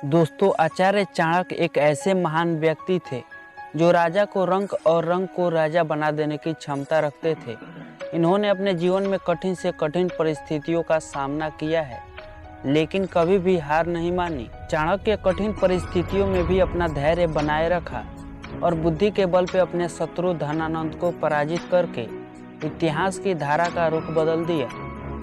दोस्तों, आचार्य चाणक्य एक ऐसे महान व्यक्ति थे जो राजा को रंक और रंक को राजा बना देने की क्षमता रखते थे। इन्होंने अपने जीवन में कठिन से कठिन परिस्थितियों का सामना किया है, लेकिन कभी भी हार नहीं मानी। चाणक्य कठिन परिस्थितियों में भी अपना धैर्य बनाए रखा और बुद्धि के बल पर अपने शत्रु धनानंद को पराजित करके इतिहास की धारा का रुख बदल दिया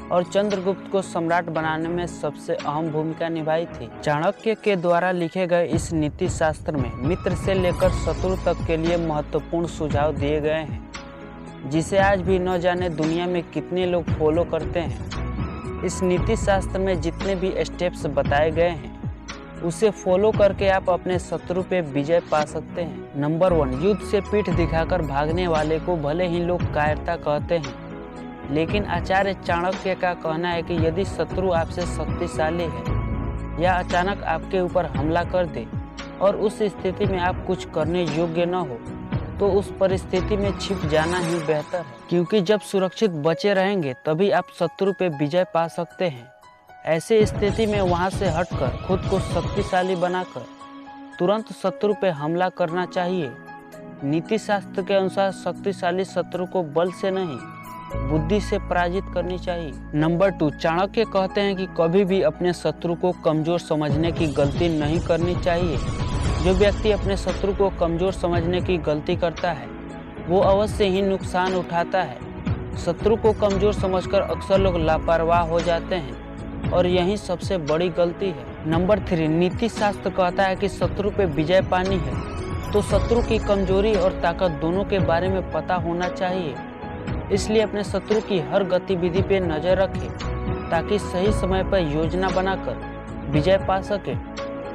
और चंद्रगुप्त को सम्राट बनाने में सबसे अहम भूमिका निभाई थी। चाणक्य के द्वारा लिखे गए इस नीति शास्त्र में मित्र से लेकर शत्रु तक के लिए महत्वपूर्ण सुझाव दिए गए हैं, जिसे आज भी न जाने दुनिया में कितने लोग फॉलो करते हैं। इस नीति शास्त्र में जितने भी स्टेप्स बताए गए हैं, उसे फॉलो करके आप अपने शत्रु पे विजय पा सकते हैं। नंबर 1, युद्ध से पीठ दिखाकर भागने वाले को भले ही लोग कायरता कहते हैं, लेकिन आचार्य चाणक्य का कहना है कि यदि शत्रु आपसे शक्तिशाली है या अचानक आपके ऊपर हमला कर दे और उस स्थिति में आप कुछ करने योग्य न हो, तो उस परिस्थिति में छिप जाना ही बेहतर है, क्योंकि जब सुरक्षित बचे रहेंगे तभी आप शत्रु पे विजय पा सकते हैं। ऐसे स्थिति में वहां से हटकर खुद को शक्तिशाली बनाकर तुरंत शत्रु पे हमला करना चाहिए। नीति शास्त्र के अनुसार शक्तिशाली शत्रु को बल से नहीं, बुद्धि से पराजित करनी चाहिए। नंबर 2, चाणक्य कहते हैं कि कभी भी अपने शत्रु को कमजोर समझने की गलती नहीं करनी चाहिए। जो व्यक्ति अपने शत्रु को कमजोर समझने की गलती करता है, वो अवश्य ही नुकसान उठाता है। शत्रु को कमजोर समझकर अक्सर लोग लापरवाह हो जाते हैं और यही सबसे बड़ी गलती है। नंबर 3, नीति शास्त्र कहता है कि शत्रु पे विजय पानी है तो शत्रु की कमजोरी और ताकत दोनों के बारे में पता होना चाहिए। इसलिए अपने शत्रु की हर गतिविधि पे नजर रखें ताकि सही समय पर योजना बनाकर विजय पा सके।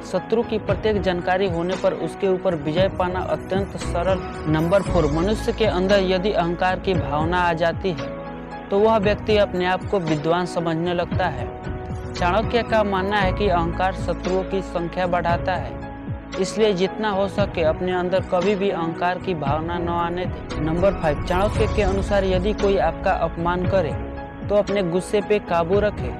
शत्रु की प्रत्येक जानकारी होने पर उसके ऊपर विजय पाना अत्यंत सरल। नंबर 4, मनुष्य के अंदर यदि अहंकार की भावना आ जाती है तो वह व्यक्ति अपने आप को विद्वान समझने लगता है। चाणक्य का मानना है कि अहंकार शत्रुओं की संख्या बढ़ाता है, इसलिए जितना हो सके अपने अंदर कभी भी अहंकार की भावना न आने दें। नंबर 5, चाणक्य के अनुसार यदि कोई आपका अपमान करे तो अपने गुस्से पे काबू रखे।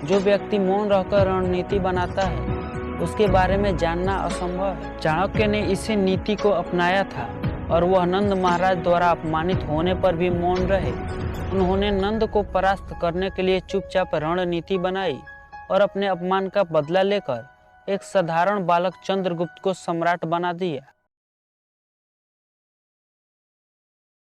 जो व्यक्ति मौन रहकर रणनीति बनाता है, उसके बारे में जानना असंभव है। चाणक्य ने इसी नीति को अपनाया था और वह नंद महाराज द्वारा अपमानित होने पर भी मौन रहे। उन्होंने नंद को परास्त करने के लिए चुपचाप रणनीति बनाई और अपने अपमान का बदला लेकर एक साधारण बालक चंद्रगुप्त को सम्राट बना दिया।